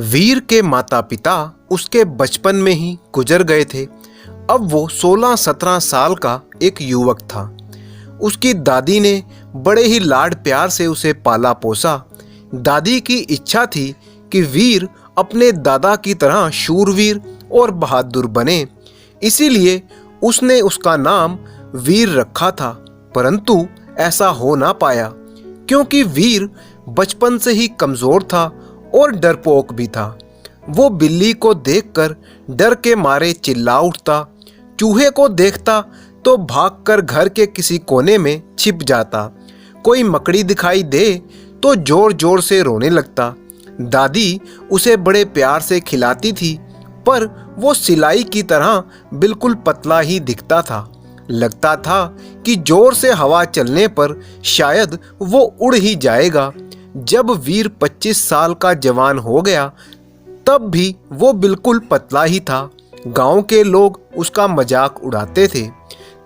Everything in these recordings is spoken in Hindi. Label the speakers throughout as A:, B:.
A: वीर के माता पिता उसके बचपन में ही गुजर गए थे। अब वो 16-17 साल का एक युवक था। उसकी दादी ने बड़े ही लाड प्यार से उसे पाला पोसा। दादी की इच्छा थी कि वीर अपने दादा की तरह शूरवीर और बहादुर बने, इसीलिए उसने उसका नाम वीर रखा था। परंतु ऐसा हो ना पाया, क्योंकि वीर बचपन से ही कमज़ोर था और डरपोक भी था। वो बिल्ली को देखकर डर के मारे चिल्ला उठता, चूहे को देखता तो भागकर घर के किसी कोने में छिप जाता, कोई मकड़ी दिखाई दे तो जोर जोर से रोने लगता। दादी उसे बड़े प्यार से खिलाती थी, पर वो सिलाई की तरह बिल्कुल पतला ही दिखता था। लगता था कि जोर से हवा चलने पर शायद वो उड़ ही जाएगा। जब वीर 25 साल का जवान हो गया, तब भी वो बिल्कुल पतला ही था। गांव के लोग उसका मजाक उड़ाते थे।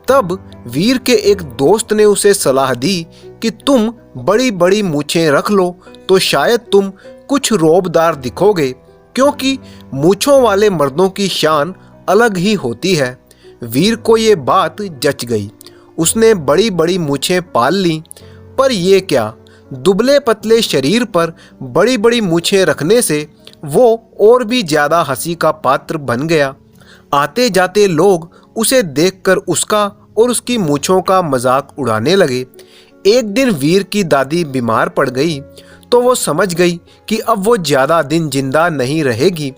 A: तब वीर के एक दोस्त ने उसे सलाह दी कि तुम बड़ी बड़ी मूछें रख लो तो शायद तुम कुछ रौबदार दिखोगे, क्योंकि मूछों वाले मर्दों की शान अलग ही होती है। वीर को ये बात जच गई। उसने बड़ी बड़ी मूछें पाल लीं, पर ये क्या, दुबले पतले शरीर पर बड़ी बड़ी मूछें रखने से वो और भी ज़्यादा हंसी का पात्र बन गया। आते जाते लोग उसे देखकर उसका और उसकी मूछों का मजाक उड़ाने लगे। एक दिन वीर की दादी बीमार पड़ गई, तो वो समझ गई कि अब वो ज़्यादा दिन जिंदा नहीं रहेगी।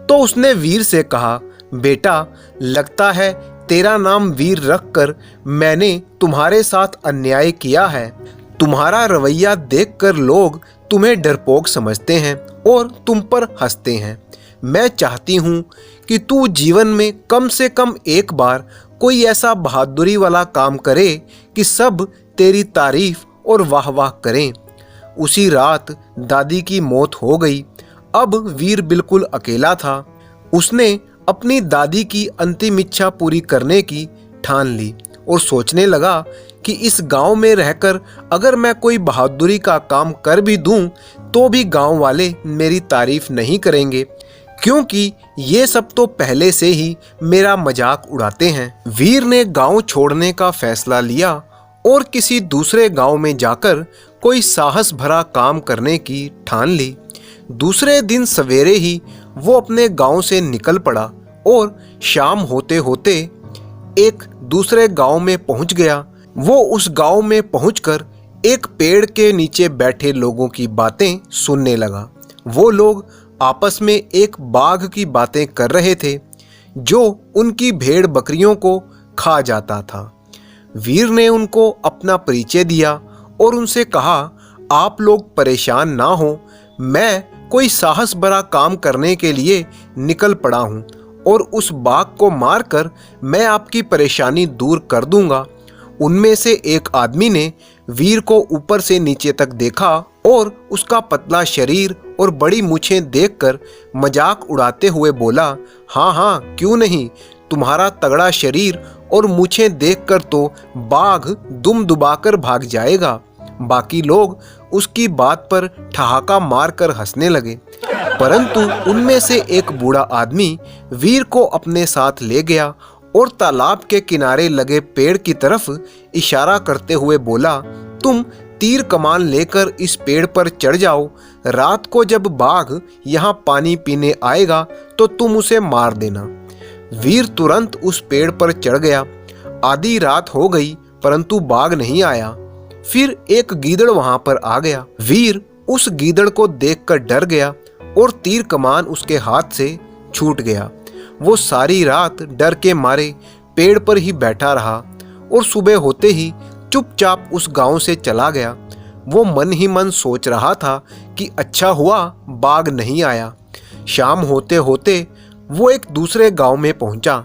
A: तो उसने वीर से कहा, बेटा, लगता है तेरा नाम वीर रखकर मैंने तुम्हारे साथ अन्याय किया है। तुम्हारा रवैया देखकर लोग तुम्हें डरपोक समझते हैं और तुम पर हंसते हैं। मैं चाहती हूँ कि तू जीवन में कम से कम एक बार कोई ऐसा बहादुरी वाला काम करे कि सब तेरी तारीफ और वाह वाह करें। उसी रात दादी की मौत हो गई। अब वीर बिल्कुल अकेला था। उसने अपनी दादी की अंतिम इच्छा पूरी करने की ठान ली और सोचने लगा कि इस गांव में रहकर अगर मैं कोई बहादुरी का काम कर भी दूं तो भी गांव वाले मेरी तारीफ नहीं करेंगे, क्योंकि ये सब तो पहले से ही मेरा मजाक उड़ाते हैं। वीर ने गांव छोड़ने का फैसला लिया और किसी दूसरे गांव में जाकर कोई साहस भरा काम करने की ठान ली। दूसरे दिन सवेरे ही वो अपने गांव से निकल पड़ा और शाम होते होते एक दूसरे गांव में पहुंच गया। वो उस गांव में पहुंचकर एक पेड़ के नीचे बैठे लोगों की बातें सुनने लगा। वो लोग आपस में एक बाघ की बातें कर रहे थे जो उनकी भेड़ बकरियों को खा जाता था। वीर ने उनको अपना परिचय दिया और उनसे कहा, आप लोग परेशान ना हो, मैं कोई साहस भरा काम करने के लिए निकल पड़ा हूँ और उस बाघ को मारकर मैं आपकी परेशानी दूर कर दूंगा। उनमें से एक आदमी ने वीर को ऊपर से नीचे तक देखा और उसका पतला शरीर और बड़ी मूछें देखकर मजाक उड़ाते हुए बोला, हाँ हाँ, क्यों नहीं, तुम्हारा तगड़ा शरीर और मूछें देखकर तो बाघ दुम दुबाकर भाग जाएगा। बाकी लोग उसकी बात पर ठहाका मारकर हंसने लगे, परंतु उनमें से एक बूढ़ा आदमी वीर को अपने साथ ले गया और तालाब के किनारे लगे पेड़ की तरफ इशारा करते हुए बोला, तुम तीर कमान लेकर इस पेड़ पर चढ़ जाओ। रात को जब बाघ यहाँ पानी पीने आएगा तो तुम उसे मार देना। वीर तुरंत उस पेड़ पर चढ़ गया। आधी रात हो गई, परंतु बाघ नहीं आया। फिर एक गीदड़ वहां पर आ गया। वीर उस गीदड़ को देखकर डर गया और तीर कमान उसके हाथ से छूट गया। वो सारी रात डर के मारे पेड़ पर ही बैठा रहा और सुबह होते ही चुपचाप उस गांव से चला गया। वो मन ही मन सोच रहा था कि अच्छा हुआ बाघ नहीं आया। शाम होते होते वो एक दूसरे गांव में पहुंचा।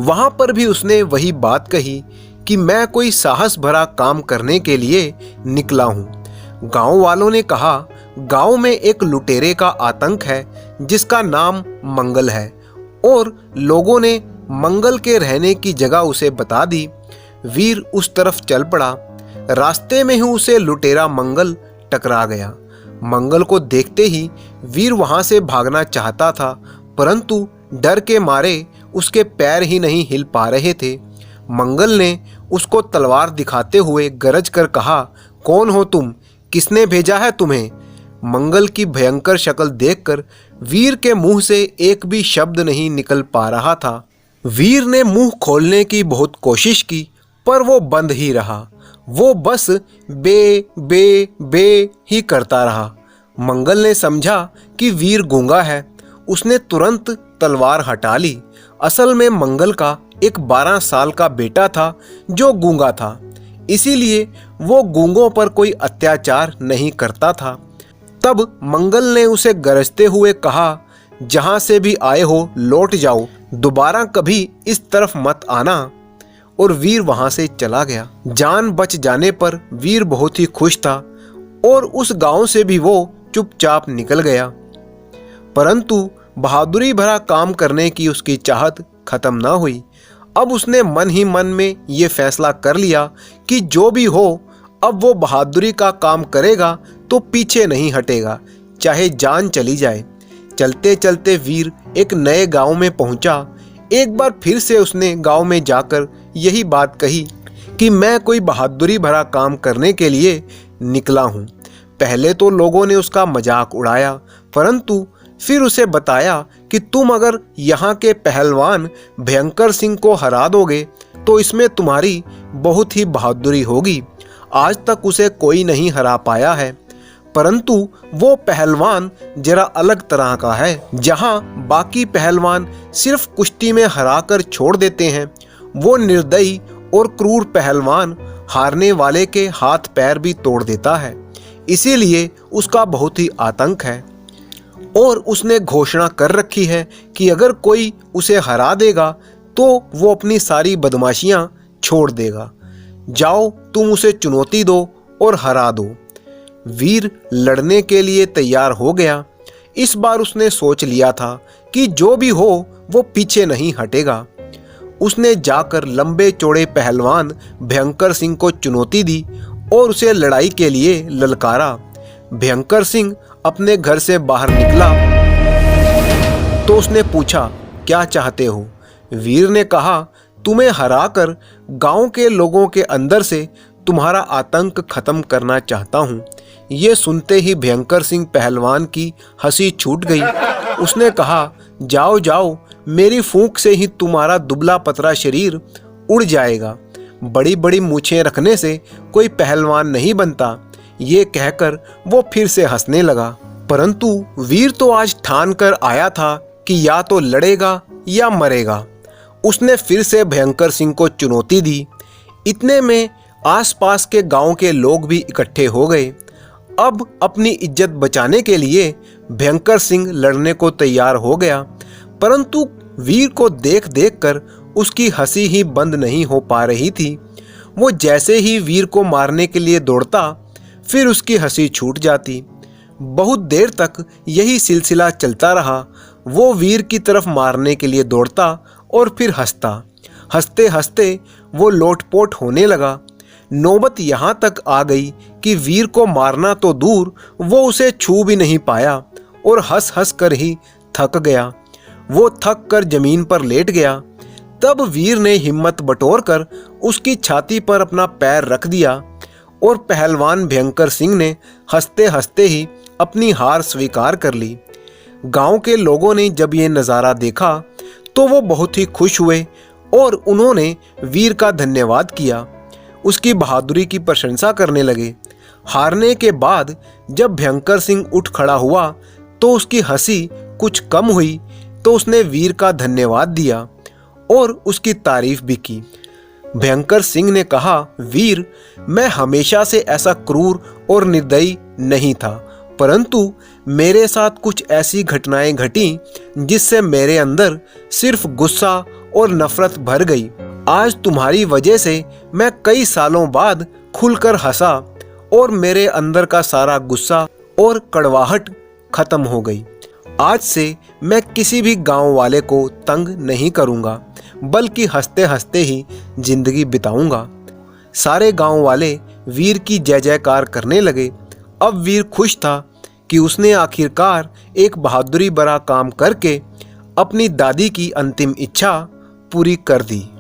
A: वहां पर भी उसने वही बात कही कि मैं कोई साहस भरा काम करने के लिए निकला हूँ। गांव वालों ने कहा, गांव में एक लुटेरे का आतंक है जिसका नाम मंगल है, और लोगों ने मंगल के रहने की जगह उसे बता दी। वीर उस तरफ चल पड़ा। रास्ते में ही उसे लुटेरा मंगल टकरा गया। मंगल को देखते ही वीर वहां से भागना चाहता था, परंतु डर के मारे उसके पैर ही नहीं हिल पा रहे थे। मंगल ने उसको तलवार दिखाते हुए गरज कर कहा, कौन हो तुम? किसने भेजा है तुम्हें? मंगल की भयंकर शक्ल देखकर वीर के मुंह से एक भी शब्द नहीं निकल पा रहा था। वीर ने मुंह खोलने की बहुत कोशिश की, पर वो बंद ही रहा। वो बस बे बे बे ही करता रहा। मंगल ने समझा कि वीर गूंगा है। उसने तुरंत तलवार हटा ली। असल में मंगल का एक 12 साल का बेटा था जो गूंगा था, इसीलिए वो गूंगों पर कोई अत्याचार नहीं करता था। तब मंगल ने उसे गरजते हुए कहा, जहां से भी आए हो लौट जाओ, दोबारा कभी इस तरफ मत आना। और वीर वहां से चला गया। जान बच जाने पर वीर बहुत ही खुश था और उस गांव से भी वो चुपचाप निकल गया। परंतु बहादुरी भरा काम करने की उसकी चाहत खत्म ना हुई। अब उसने मन ही मन में ये फैसला कर लिया कि जो भी हो, अब वो बहादुरी का काम करेगा तो पीछे नहीं हटेगा, चाहे जान चली जाए। चलते चलते वीर एक नए गांव में पहुंचा। एक बार फिर से उसने गांव में जाकर यही बात कही कि मैं कोई बहादुरी भरा काम करने के लिए निकला हूं। पहले तो लोगों ने उसका मजाक उड़ाया, परंतु फिर उसे बताया कि तुम अगर यहाँ के पहलवान भयंकर सिंह को हरा दोगे तो इसमें तुम्हारी बहुत ही बहादुरी होगी। आज तक उसे कोई नहीं हरा पाया है, परंतु वो पहलवान जरा अलग तरह का है। जहाँ बाकी पहलवान सिर्फ कुश्ती में हराकर छोड़ देते हैं, वो निर्दयी और क्रूर पहलवान हारने वाले के हाथ पैर भी तोड़ देता है। इसीलिए उसका बहुत ही आतंक है और उसने घोषणा कर रखी है कि अगर कोई उसे हरा देगा तो वो अपनी सारी बदमाशियां छोड़ देगा। जाओ तुम उसे चुनौती दो और हरा दो। वीर लड़ने के लिए तैयार हो गया। इस बार उसने सोच लिया था कि जो भी हो वो पीछे नहीं हटेगा। उसने जाकर लंबे चौड़े पहलवान भयंकर सिंह को चुनौती दी और उसे लड़ाई के लिए ललकारा। भयंकर सिंह अपने घर से बाहर निकला तो उसने पूछा, क्या चाहते हो? वीर ने कहा, तुम्हें हराकर गांव के लोगों के अंदर से तुम्हारा आतंक खत्म करना चाहता हूं। ये सुनते ही भयंकर सिंह पहलवान की हंसी छूट गई। उसने कहा, जाओ जाओ, मेरी फूंक से ही तुम्हारा दुबला पतला शरीर उड़ जाएगा। बड़ी बड़ी मूछें रखने से कोई पहलवान नहीं बनता। ये कहकर वो फिर से हंसने लगा। परंतु वीर तो आज ठान कर आया था कि या तो लड़ेगा या मरेगा। उसने फिर से भयंकर सिंह को चुनौती दी। इतने में आसपास के गांव के लोग भी इकट्ठे हो गए। अब अपनी इज्जत बचाने के लिए भयंकर सिंह लड़ने को तैयार हो गया, परंतु वीर को देख देख कर उसकी हंसी ही बंद नहीं हो पा रही थी। वो जैसे ही वीर को मारने के लिए दौड़ता, फिर उसकी हंसी छूट जाती। बहुत देर तक यही सिलसिला चलता रहा। वो वीर की तरफ मारने के लिए दौड़ता और फिर हंसता। हंसते हंसते वो लोटपोट होने लगा। नौबत यहाँ तक आ गई कि वीर को मारना तो दूर, वो उसे छू भी नहीं पाया और हंस हंस कर ही थक गया। वो थक कर जमीन पर लेट गया। तब वीर ने हिम्मत बटोर कर उसकी छाती पर अपना पैर रख दिया और पहलवान भयंकर सिंह ने हंसते हंसते ही अपनी हार स्वीकार कर ली। गांव के लोगों ने जब ये नज़ारा देखा तो वो बहुत ही खुश हुए और उन्होंने वीर का धन्यवाद किया, उसकी बहादुरी की प्रशंसा करने लगे। हारने के बाद जब भयंकर सिंह उठ खड़ा हुआ तो उसकी हंसी कुछ कम हुई, तो उसने वीर का धन्यवाद दिया और उसकी तारीफ भी की। भयंकर सिंह ने कहा, वीर, मैं हमेशा से ऐसा क्रूर और निर्दयी नहीं था, परंतु मेरे साथ कुछ ऐसी घटनाएं घटी जिससे मेरे अंदर सिर्फ गुस्सा और नफरत भर गई। आज तुम्हारी वजह से मैं कई सालों बाद खुलकर हंसा और मेरे अंदर का सारा गुस्सा और कड़वाहट खत्म हो गई। आज से मैं किसी भी गांव वाले को तंग नहीं करूंगा, बल्कि हंसते हंसते ही जिंदगी बिताऊंगा। सारे गांव वाले वीर की जय जयकार करने लगे। अब वीर खुश था कि उसने आखिरकार एक बहादुरी भरा काम करके अपनी दादी की अंतिम इच्छा पूरी कर दी।